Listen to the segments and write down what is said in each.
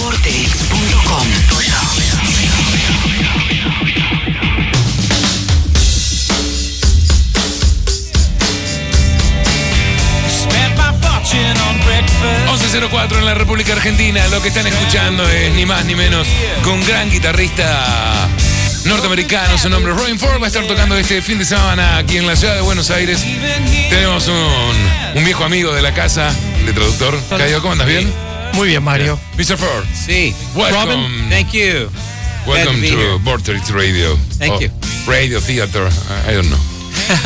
Vorterix.com. 11:04 en la República Argentina. Lo que están escuchando es ni más ni menos que un gran guitarrista norteamericano. Su nombre es Robben. Va a estar tocando este fin de semana aquí en la ciudad de Buenos Aires. Tenemos un viejo amigo de la casa, de traductor. Caio, ¿cómo andas? ¿Bien? Muy bien, Mario. Mr. Ford. Sí. Welcome. Robben, thank you. Welcome to Vorterix Radio. Thank you. Radio, theater, I don't know.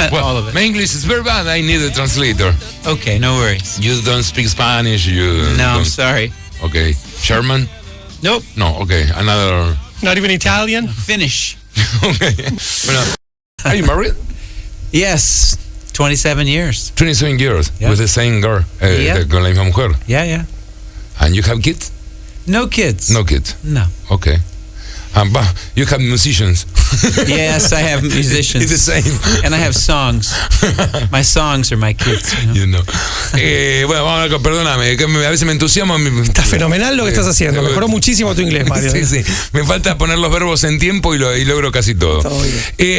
Well, all of it. My English is very bad. I need a translator. Okay, no worries. You don't speak Spanish. No, I'm don't... sorry. Okay. German? Nope. No, okay. Another... Not even Italian? Finnish. Okay. Bueno, are you married? Yes, 27 years. 27 years. Yeah. With the same girl. Yeah. Con la misma mujer. Yeah. And you have kids? No kids. No kids. No. Okay. You have musicians. Yes, I have musicians. It's the same. And I have songs. My songs are my kids. You know. Bueno, vamos a perdóname, que a veces me entusiasmo. Está fenomenal lo que estás haciendo. Mejoró muchísimo tu inglés, Mario. Sí. Me falta poner los verbos en tiempo y logro casi todo.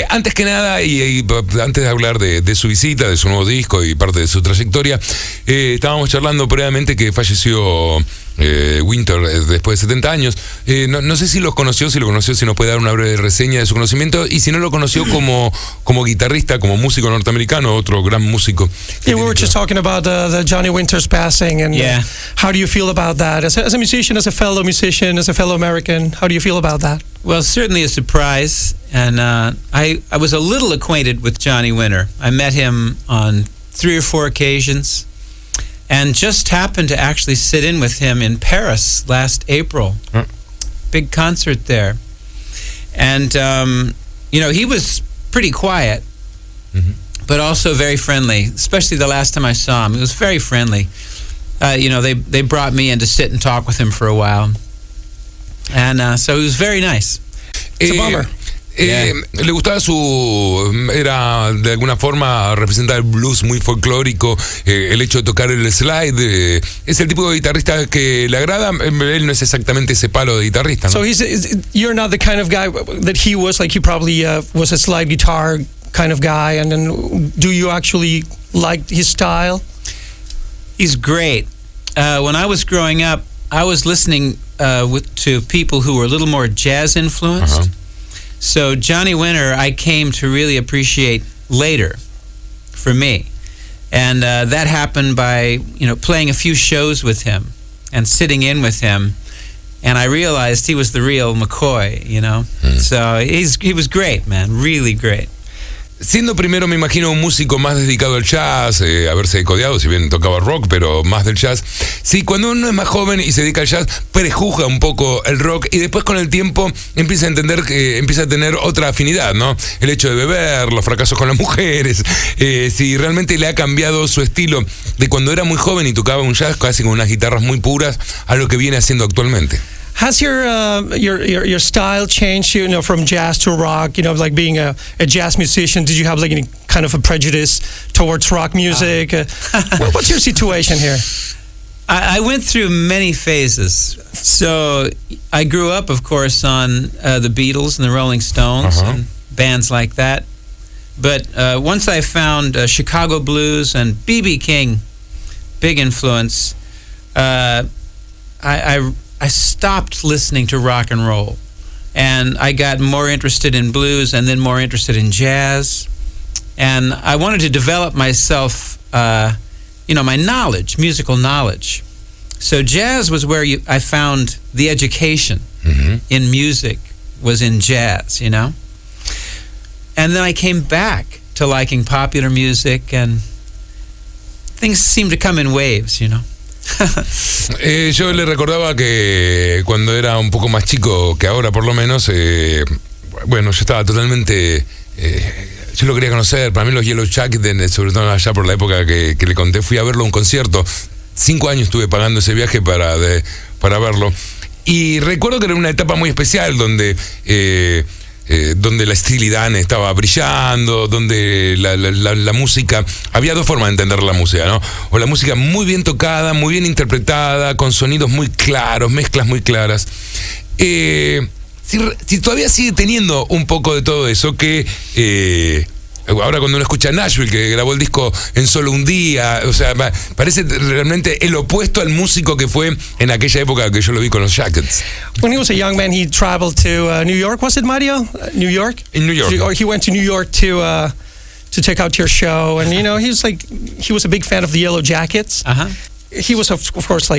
Antes que nada, y antes de hablar de su visita, de su nuevo disco y parte de su trayectoria, estábamos charlando previamente que falleció Winter después de 70 años. No sé si lo conoció, si nos puede dar una breve reseña de su conocimiento, y si no lo conoció como guitarrista, como músico norteamericano, otro gran músico. Yeah, we were just talking about the Johnny Winter's passing, and how do you feel about that? As a musician, as a fellow musician, as a fellow American, how do you feel about that? Well, certainly a surprise, and I was a little acquainted with Johnny Winter. I met him on 3 or 4 occasions, and just happened to actually sit in with him in Paris last April. Big concert there. And, he was pretty quiet, but also very friendly, especially the last time I saw him. He was very friendly. They brought me in to sit and talk with him for a while. And so it was very nice. It's a bummer. Le gustaba era de alguna forma representar el blues muy folclórico, el hecho de tocar el slide, es el tipo de guitarrista que le agrada. Él no es exactamente ese palo de guitarrista, ¿no? So you're not the kind of guy that he was, like he probably was a slide guitar kind of guy, and then do you actually like his style? He's great. When I was growing up, I was listening to people who were a little more jazz influenced. So Johnny Winter, I came to really appreciate later, for me, and that happened by playing a few shows with him and sitting in with him, and I realized he was the real McCoy, So he was great, man, really great. Siendo primero, me imagino, un músico más dedicado al jazz, haberse codeado, si bien tocaba rock, pero más del jazz. Sí, cuando uno es más joven y se dedica al jazz, prejuzga un poco el rock, y después con el tiempo empieza a entender que empieza a tener otra afinidad, ¿no? El hecho de beber, los fracasos con las mujeres, si realmente le ha cambiado su estilo de cuando era muy joven y tocaba un jazz casi con unas guitarras muy puras a lo que viene haciendo actualmente. Has your style changed, from jazz to rock? Like being a jazz musician, did you have like any kind of a prejudice towards rock music? What's your situation here? I went through many phases. So I grew up, of course, on the Beatles and the Rolling Stones and bands like that. But once I found Chicago blues and B.B. King, big influence, I stopped listening to rock and roll, and I got more interested in blues and then more interested in jazz, and I wanted to develop myself, my knowledge, musical knowledge. So jazz was where I found the education in music, was in jazz, And then I came back to liking popular music, and things seemed to come in waves, Yo le recordaba que cuando era un poco más chico que ahora, por lo menos, yo estaba totalmente... yo lo quería conocer. Para mí los Yellow Jackets, sobre todo allá por la época que le conté, fui a verlo a un concierto. 5 años estuve pagando ese viaje para verlo. Y recuerdo que era una etapa muy especial donde donde la Steely Dan estaba brillando, donde la música, había dos formas de entender la música, ¿no? O la música muy bien tocada, muy bien interpretada, con sonidos muy claros, mezclas muy claras. Si todavía sigue teniendo un poco de todo eso, que ahora cuando uno escucha Nashville, que grabó el disco en solo un día, o sea, parece realmente el opuesto al músico que fue en aquella época que yo lo vi con los Jackets. When he was a young man, he traveled to New York. Was it, Mario? New York? In New York. Or he went to New York to check out your show, and he was a big fan of the Yellow Jackets. Uh-huh. He was of course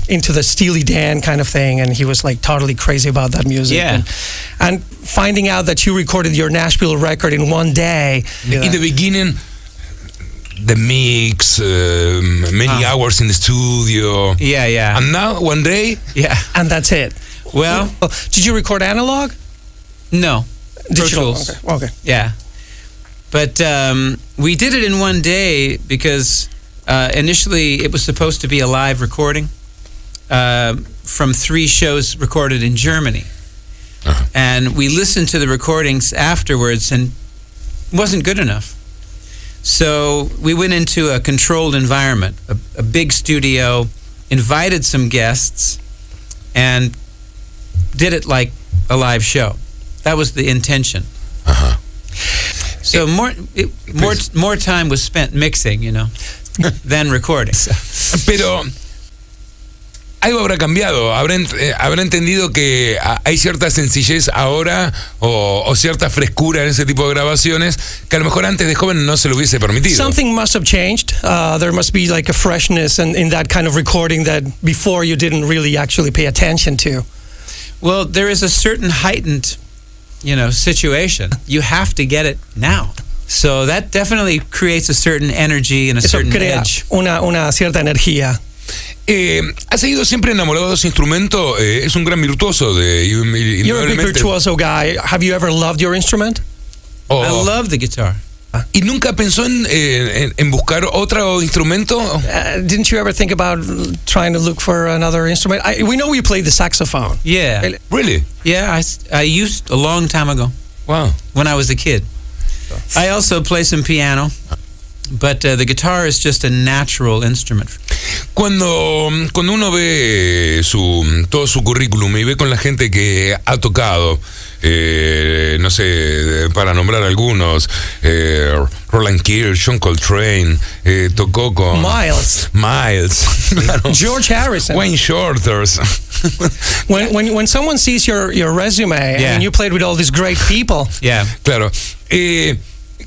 into the Steely Dan kind of thing, and he was like totally crazy about that music. Yeah. And finding out that you recorded your Nashville record in one day. In the beginning, the mix, many hours in the studio. Yeah. And now, one day? Yeah. And that's it. Well, did you record analog? No. Pro Digital. Tools. Okay. Yeah. But we did it in one day because initially it was supposed to be a live recording from 3 shows recorded in Germany. Uh-huh. And we listened to the recordings afterwards and it wasn't good enough. So we went into a controlled environment, a big studio, invited some guests, and did it like a live show. That was the intention. Uh-huh. So more time was spent mixing, than recording. Pero algo habrá cambiado, habrá entendido que hay cierta sencillez ahora o cierta frescura en ese tipo de grabaciones que a lo mejor antes de joven no se lo hubiese permitido. Something must have changed. There must be like a freshness in that kind of recording that before you didn't really actually pay attention to. Well, there is a certain heightened, situation. You have to get it now. So that definitely creates a certain energy and a certain edge. Una cierta energía. ¿Ha seguido siempre enamorado de ese instrumento? Es un gran virtuoso de... You're a big virtuoso guy. Have you ever loved your instrument? Oh. I love the guitar. ¿Y nunca pensó en buscar otro instrumento? Didn't you ever think about trying to look for another instrument? We know you played the saxophone. Yeah. Really? Yeah, I used a long time ago. Wow. When I was a kid. I also play some piano, but the guitar is just a natural instrument. Cuando uno ve todo su currículum y ve con la gente que ha tocado, no sé, para nombrar algunos, Roland Kirsch, John Coltrane, tocó con Miles, claro. George Harrison, Wayne Shorters. when someone sees your resume and you played with all these great people, claro.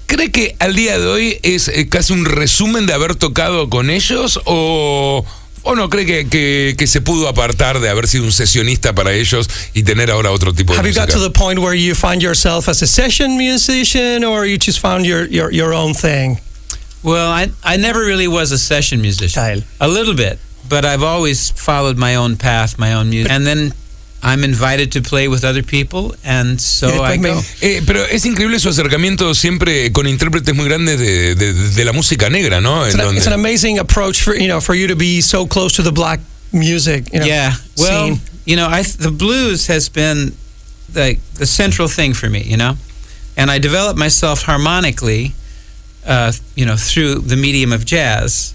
¿Cree que al día de hoy es casi un resumen de haber tocado con ellos o no cree que se pudo apartar de haber sido un sesionista para ellos y tener ahora otro tipo de música? Have you got to the point where you find yourself as a session musician or you just found your own thing? Well, I never really was a session musician. A little bit, but I've always followed my own path, my own music. And then I'm invited to play with other people, and so I go. Pero es increíble su acercamiento siempre con intérpretes muy grandes de la música negra, ¿no? It's an amazing approach for you to be so close to the black music. Yeah, well, scene. The blues has been the central thing for me, and I developed myself harmonically, through the medium of jazz.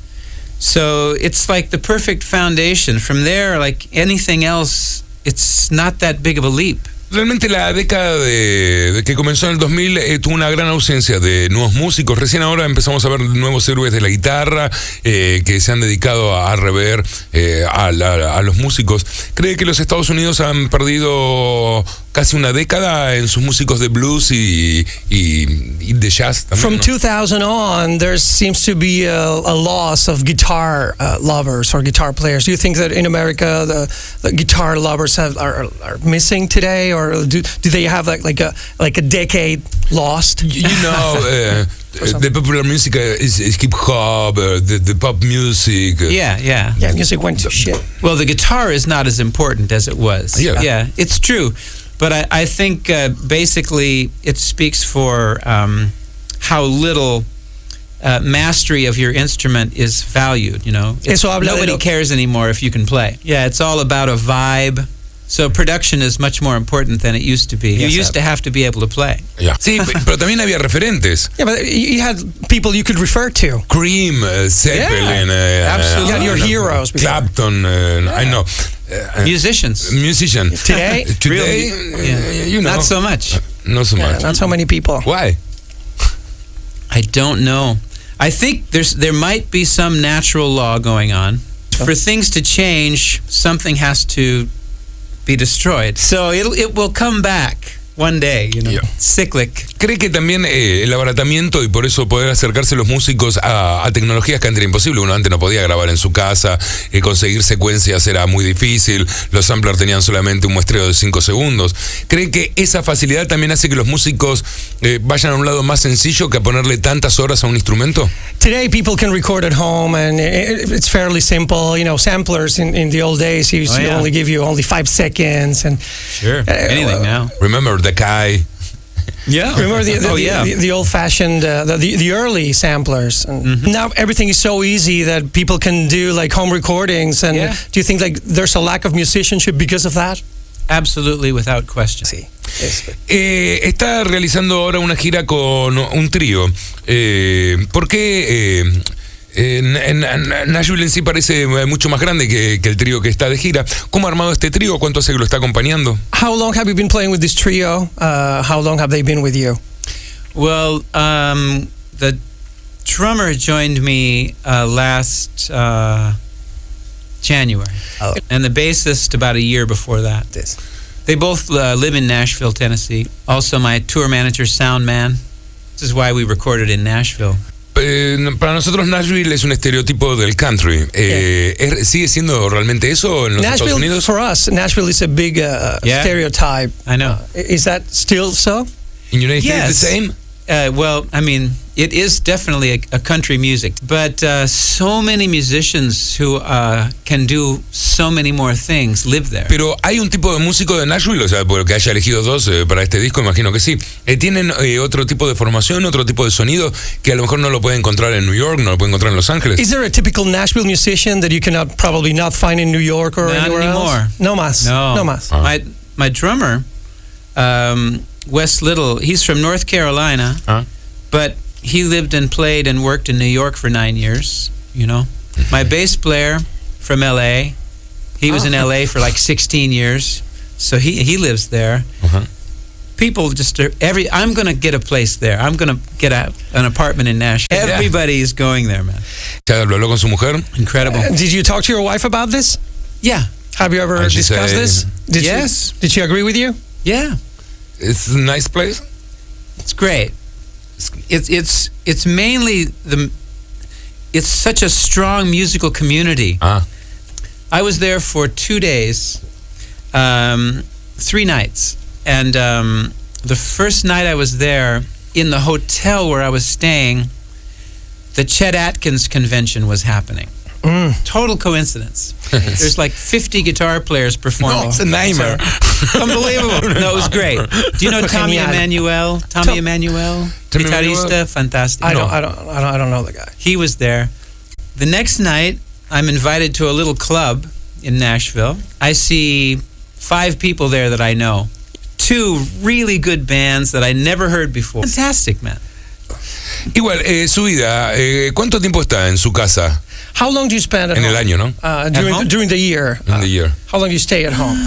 So it's like the perfect foundation. From there, like anything else, it's not that big of a leap. Realmente la década de que comenzó en el 2000 tuvo una gran ausencia de nuevos músicos. Recién ahora empezamos a ver nuevos héroes de la guitarra que se han dedicado a rever a los músicos. ¿Cree que los Estados Unidos han perdido casi una década en sus músicos de blues y de jazz también? From 2000 on, there seems to be a loss of guitar lovers or guitar players. Do you think that in America the guitar lovers are missing today? Or do they have like a decade lost? The popular music is hip hop, the pop music. Yeah, music went to shit. Well, the guitar is not as important as it was. Yeah, it's true. But I think basically it speaks for how little mastery of your instrument is valued. Nobody cares anymore if you can play. Yeah, it's all about a vibe. So production is much more important than it used to be. You used to have to be able to play. Yeah. Sí, pero también había referentes. Yeah, but you had people you could refer to. Cream, Zeppelin, absolutely. You had your heroes before. Clapton, I know. Musicians. Musician. Today? Today, you know. Not so much. Not so much. Not so many people. Why? I don't know. I think there might be some natural law going on. For things to change, something has to be destroyed. So it will come back one day, you know. Yeah. Cyclic. ¿Cree que también el abaratamiento y por eso poder acercarse los músicos a tecnologías que antes era imposible? Uno antes no podía grabar en su casa, conseguir secuencias era muy difícil, los samplers tenían solamente un muestreo de 5 segundos. ¿Cree que esa facilidad también hace que los músicos vayan a un lado más sencillo que a ponerle tantas horas a un instrumento? Today people can record at home and it's fairly simple. You know, samplers in the old days used to only give you only 5 seconds. And sure, anything now. Remember the Kai? Yeah. Remember the old-fashioned, the early samplers. And now everything is so easy that people can do like home recordings. And do you think like there's a lack of musicianship because of that? Absolutely, without question. Sí. Está realizando ahora una gira con un trío. ¿Por qué Nashville en sí parece mucho más grande que el trío que está de gira? ¿Cómo ha armado este trío? ¿Cuánto hace que lo está acompañando? How long have you been playing with this trio? How long have they been with you? Well, the drummer joined me last January, and the bassist about a year before that. They both live in Nashville, Tennessee. Also, my tour manager, sound man. This is why we recorded in Nashville. Para nosotros Nashville es un estereotipo del country. ¿Sigue siendo realmente eso en los Estados Unidos? For us, Nashville is a big stereotype. I know. Is that still so? In United States the same? Well, I mean, it is definitely a country music, but so many musicians who can do so many more things live there. Pero hay un tipo de músico de Nashville, o sea, porque haya elegido dos para este disco, imagino que sí. Tienen otro tipo de formación, otro tipo de sonido que a lo mejor no lo puede encontrar en New York, no lo puede encontrar en Los Ángeles. Is there a typical Nashville musician that you cannot probably not find in New York or Not anywhere anymore. else? No más. No más. My drummer, Wes Little, he's from North Carolina, but he lived and played and worked in New York for 9 years, you know. My bass player from L.A., he was in L.A. for like 16 years, so he lives there. People just I'm going to get a place there. I'm going to get an apartment in Nashville. Everybody is going there, man. ¿Ya habló con su mujer? Incredible. Did you talk to your wife about this? Yeah. Have you ever discussed this? Yes. Did she agree with you? Yeah. It's a nice place. It's great. It's mainly it's such a strong musical community. I was there for 2 days, 3 nights, and the first night I was there, in the hotel where I was staying, the Chet Atkins convention was happening. Total coincidence. There's like 50 guitar players performing. No, it's a nightmare. Unbelievable. No, it was great. Do you know Tommy Emmanuel? Guitarista, fantastic. I don't know the guy. He was there. The next night, I'm invited to a little club in Nashville. I see 5 people there that I know. 2 really good bands that I never heard before. Fantastic, man. Igual, su vida, ¿cuánto tiempo está en su casa? How long do you spend at home? En el año, ¿no? During the year. In the year. How long do you stay at home?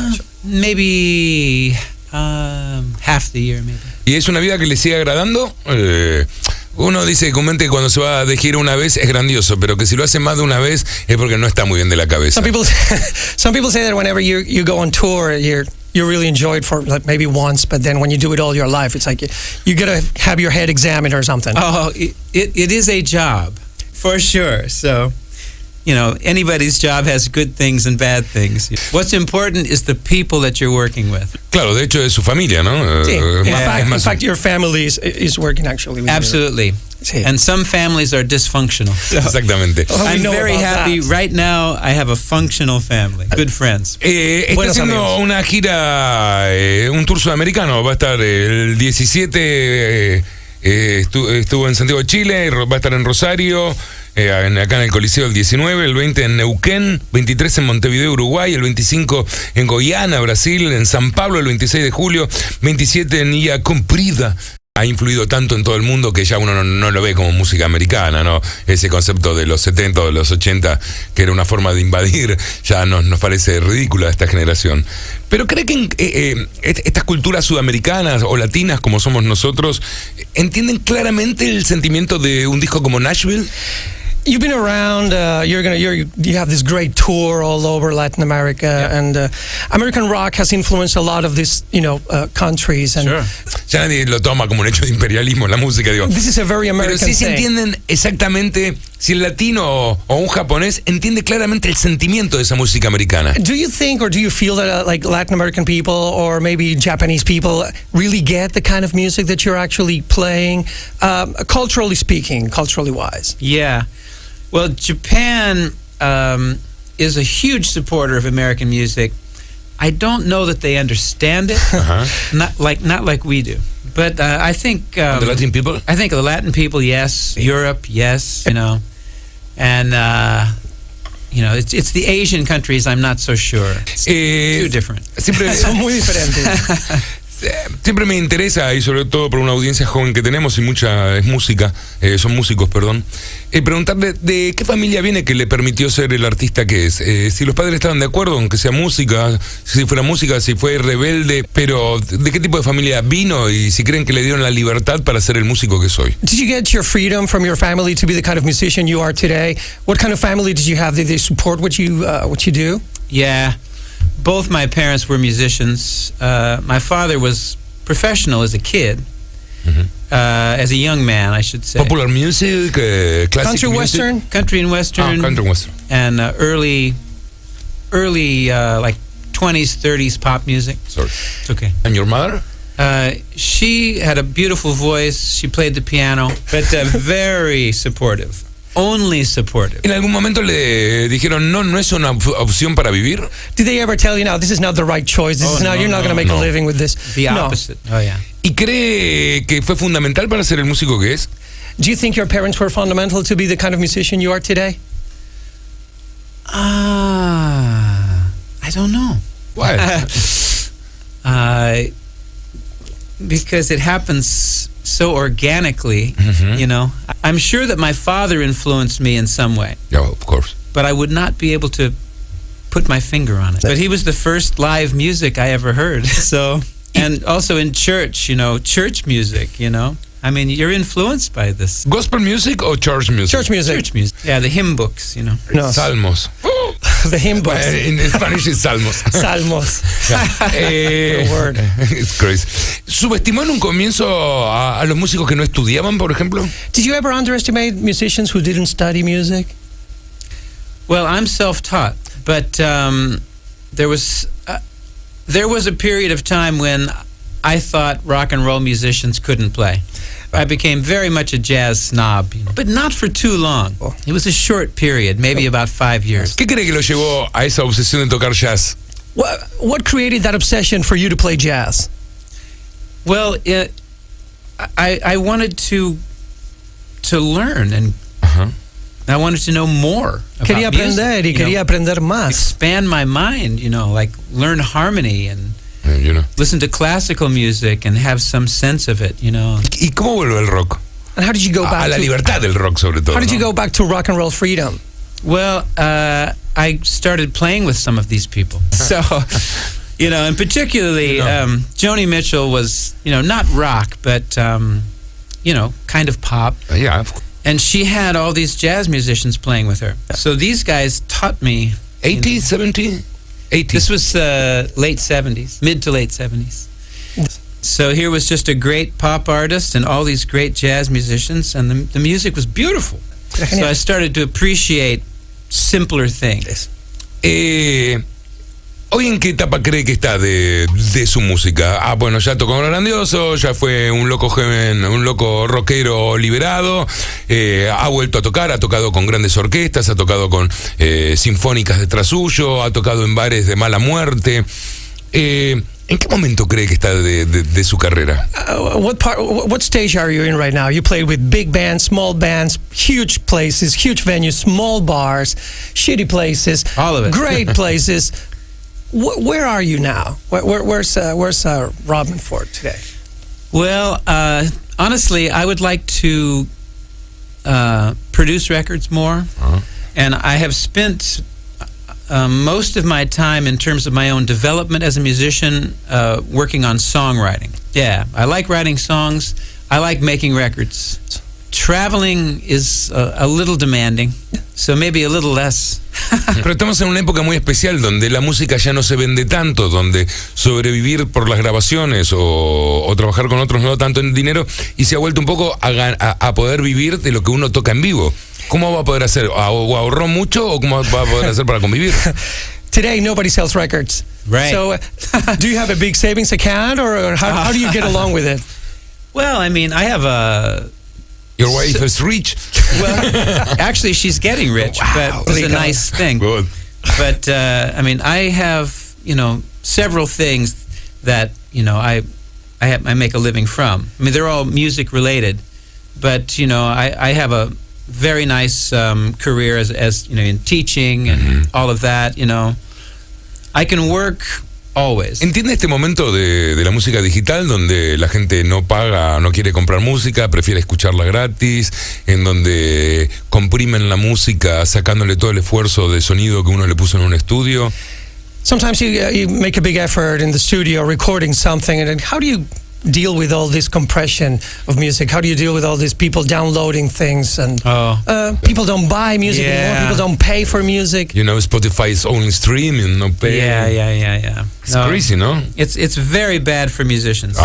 Maybe half the year, maybe. ¿Y es una vida que le sigue agradando? Uno dice comúnmente que cuando se va de gira una vez es grandioso, pero que si lo hace más de una vez es porque no está muy bien de la cabeza. Some people say that whenever you go on tour, you really enjoy it for like maybe once, but then when you do it all your life, it's like you gotta have your head examined or something. Oh, it is a job, for sure. So, you know, anybody's job has good things and bad things. What's important is the people that you're working with. Claro, de hecho es su familia, ¿no? Sí. In fact, your family is working actually with Absolutely. You. Sí. And some families are dysfunctional. Exactamente. I'm very happy. Right now, I have a functional family. Good friends. Está haciendo una gira, un tour sudamericano. Va a estar el 17, estuvo en Santiago de Chile, va a estar en Rosario, acá en el Coliseo el 19, el 20 en Neuquén, 23 en Montevideo, Uruguay, el 25 en Goiânia, Brasil, en San Pablo el 26 de julio, 27 en Ilha Comprida. Ha influido tanto en todo el mundo que ya uno no lo ve como música americana, ¿no? Ese concepto de los 70 o de los 80, que era una forma de invadir, ya nos parece ridícula a esta generación. Pero ¿cree que estas culturas sudamericanas o latinas, como somos nosotros, entienden claramente el sentimiento de un disco como Nashville? You've been around. You have this great tour all over Latin America, yeah. And American rock has influenced a lot of these, countries. And sure. Ya nadie lo toma como un hecho de imperialismo la música, digo. This is a very American Pero sí se thing. entienden exactamente, si el latino o un japonés entiende claramente el sentimiento de esa música americana. Do you think, or do you feel that like Latin American people or maybe Japanese people really get the kind of music that you're actually playing, culturally speaking, culturally wise? Yeah. Well, Japan is a huge supporter of American music. I don't know that they understand it, not like we do. But I think the Latin people. I think the Latin people, yes. Europe, yes. And it's the Asian countries. I'm not so sure. It's too different. Son muy diferentes. Siempre me interesa, y sobre todo por una audiencia joven que tenemos y son músicos, preguntarle de qué familia viene que le permitió ser el artista que es. Si los padres estaban de acuerdo, aunque sea música, si fue rebelde, pero de qué tipo de familia vino y si creen que le dieron la libertad para ser el músico que soy. Did you get your freedom from your family to be the kind of musician you are today? What kind of family did you have? Did they support what you do? Yeah. Both my parents were musicians. My father was professional as a kid, as a young man, I should say. Popular music, classic country music? western? Country and western. Country and western. And early like 20s, 30s pop music. Sorry. It's okay. And your mother? She had a beautiful voice. She played the piano, but very supportive. Only supportive. ¿En algún momento le dijeron no es una opción para vivir? Did they ever tell you, no, this is not the right choice? You're not going to make a living with this. The opposite. Oh, yeah. ¿Y cree que fue fundamental para ser el músico que es? Do you think your parents were fundamental to be the kind of musician you are today? I don't know. Why? Because it happens so organically, I'm sure that my father influenced me in some way. Yeah, of course. But I would not be able to put my finger on it. But he was the first live music I ever heard. So, and also in church, church music, I mean, you're influenced by this. Gospel music or church music? Church music. Church music. Yeah, the hymn books, No. Salmos. The hymn books. In Spanish is Salmos. Salmos. Word. It's crazy. ¿Subestimó en un comienzo a los músicos que no estudiaban, por ejemplo? Did you ever underestimate musicians who didn't study music? Well, I'm self-taught, but there was a period of time when I thought rock and roll musicians couldn't play. I became very much a jazz snob, but not for too long. It was a short period, maybe about 5 years. ¿Qué cree que lo llevó a esa obsesión de tocar jazz? What created that obsession for you to play jazz? Well, I wanted to learn, and I wanted to know more about quería aprender music, quería aprender más. Expand my mind, like learn harmony and listen to classical music and have some sense of it, ¿Y cómo vuelve el rock? And how did you go back a la libertad del rock, sobre todo. How did you go back to rock and roll freedom? Well, I started playing with some of these people. So, and particularly Joni Mitchell was, not rock, but, kind of pop. Yeah. And she had all these jazz musicians playing with her. So these guys taught me. 80, 70? 80. This was late 70s, mid to late 70s. So here was just a great pop artist and all these great jazz musicians, and the music was beautiful. So I started to appreciate simpler things. ¿Hoy en qué etapa cree que está de su música? Bueno, ya tocó en Grandioso, ya fue un loco joven, un loco rockero liberado, ha vuelto a tocar, ha tocado con grandes orquestas, ha tocado con sinfónicas detrás suyo, ha tocado en bares de mala muerte. ¿En qué momento cree que está de su carrera? What stage are you in right now? You played with big bands, small bands, huge places, huge venues, small bars, shitty places, all of it, great places. Where are you now? Where's Robben for today? Well, honestly, I would like to produce records more, and I have spent most of my time in terms of my own development as a musician working on songwriting. Yeah, I like writing songs. I like making records. Traveling is a little demanding, so maybe a little less. Pero estamos en una época muy especial donde la música ya no se vende tanto, donde sobrevivir por las grabaciones o trabajar con otros no da tanto en dinero y se ha vuelto un poco a poder vivir de lo que uno toca en vivo. ¿Cómo va a poder hacer? ¿O ahorró mucho o cómo va a poder hacer para convivir? Today, nobody sells records. Right. So, do you have a big savings account, or how do you get along with it? Well, I mean, I have a... Your wife is rich. Well, actually, she's getting rich, but it's a nice thing. Good. But, I mean, I have, several things that, I make a living from. I mean, they're all music related, but, I have a very nice career as in teaching and all of that, I can work always. ¿Entiende este momento de la música digital donde la gente no paga, no quiere comprar música, prefiere escucharla gratis, en donde comprimen la música sacándole todo el esfuerzo de sonido que uno le puso en un estudio? Sometimes you make a big effort in the studio recording something, and then how do you deal with all this compression of music? How do you deal with all these people downloading things and people don't buy music anymore? People don't pay for music. Spotify is only streaming, no pay. Yeah. It's crazy, no? It's very bad for musicians.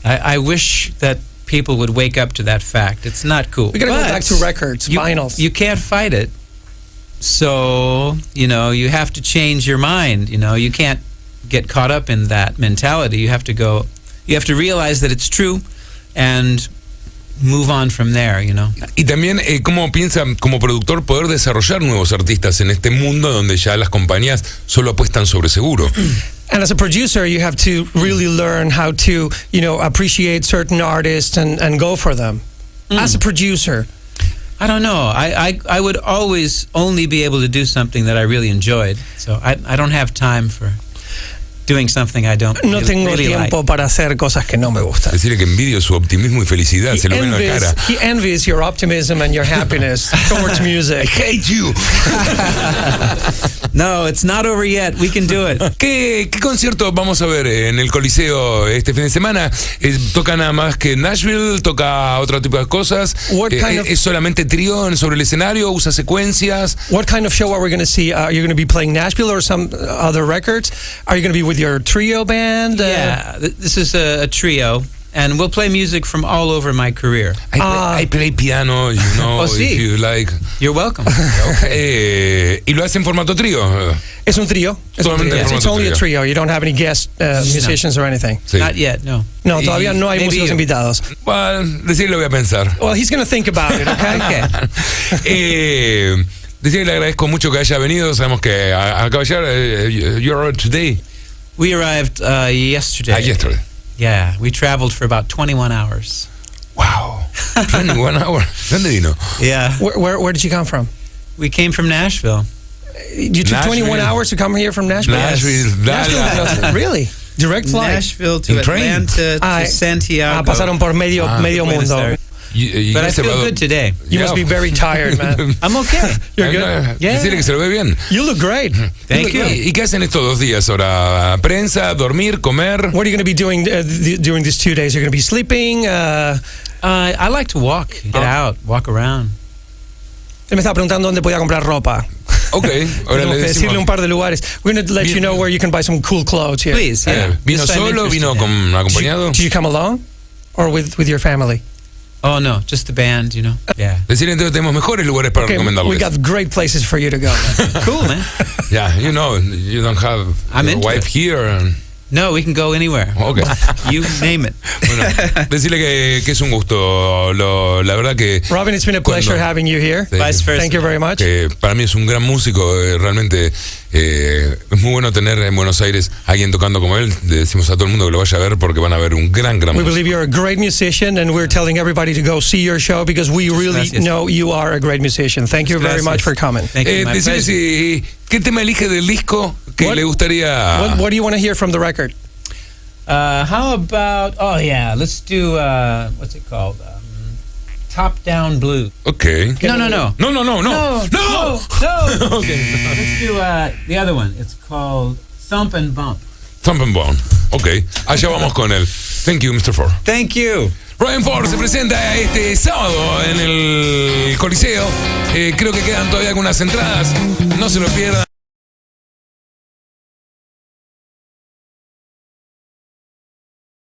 I wish that people would wake up to that fact. It's not cool. We gotta go back to records, vinyls. You can't fight it. So, you have to change your mind. You can't get caught up in that mentality. You have to realize that it's true and move on from there, Y también, ¿cómo piensa como productor poder desarrollar nuevos artistas en este mundo donde ya las compañías solo apuestan sobre seguro? And as a producer, you have to really learn how to, appreciate certain artists and go for them. As a producer. I don't know. I would always only be able to do something that I really enjoyed. So I don't have time for doing something I don't No tengo really tiempo like. para hacer cosas que no me gustan. Decirle que envidio su optimismo y felicidad, se lo ve en la cara. He envies your optimism and your happiness towards music. I hate you. No, it's not over yet. We can do it. ¿Qué concierto vamos a ver en el Coliseo este fin de semana? ¿Toca nada más que Nashville? ¿Toca otro tipo de cosas? ¿Es solamente trío sobre el escenario? ¿Usa secuencias? What kind of show are we going to see? Are you going to be playing Nashville or some other records? Are you going to be with your trio band? Yeah, this is a trio. And we'll play music from all over my career. I play piano, sí. if you like. You're welcome. ¿Y lo hace en formato trío? Es un trío. It's only a trio. You don't have any guest musicians or anything. Sí. Not yet, no. No, todavía no hay músicos invitados. Well, decirle voy a pensar. Well, he's going to think about it, okay? Decirle que le agradezco mucho que haya venido. Sabemos que acaba de llegar. You arrived today. We arrived yesterday. Yesterday. Yeah, we traveled for about 21 hours. Wow. 21 hours. ¿Dónde vino? Yeah. Where did you come from? We came from Nashville. You took 21 hours to come here from Nashville? Nashville. Really? Direct flight? Nashville to Atlanta to Santiago. Pasaron por medio mundo. But I feel good today. You must be very tired, man. I'm okay. You're good? Yeah. Decirle que se lo ve bien. You look great. Thank you. ¿Y qué hacen estos 2 días ahora? ¿Prensa, dormir, comer? What are you going to be doing during these 2 days? You're going to be sleeping? I like to walk, get out, walk around. Él me estaba preguntando dónde podía comprar ropa. Okay. Ahora le decirle un par de lugares. We're going to let you know where you can buy some cool clothes here. Please, yeah. ¿Vino solo? ¿Vino acompañado? Did you come alone? Or with your family? Oh, no, just the band, Yeah. Decirle entonces tenemos mejores lugares para recomendarles. We got great places for you to go. Cool, man. Yeah, you don't have your wife here. No, we can go anywhere. Okay. You name it. Bueno, decirle que es un gusto. La verdad que... Robben, it's been a pleasure having you here. Vice versa. Thank you very much. Que para mí es un gran músico, realmente Es muy bueno tener en Buenos Aires a alguien tocando como él. Le decimos a todo el mundo que lo vaya a ver porque van a ver un gran We músico. believe you're a great musician, and we're telling everybody to go see your show because we really Gracias. know you are a great musician. Thank you very Gracias. much for coming. Thank you, my Decime pleasure. ¿qué tema elige del disco que What- le gustaría? What do you want to hear from the record? How about, let's do, what's it called? Top Down Blue. Ok. No. No. No. Okay. Let's do the other one. It's called Thump and Bump. Thump and Bone. Ok. Allá vamos con él. Thank you, Mr. Ford. Thank you. Robben Ford se presenta este sábado en el Coliseo. Creo que quedan todavía algunas entradas. No se lo pierdan.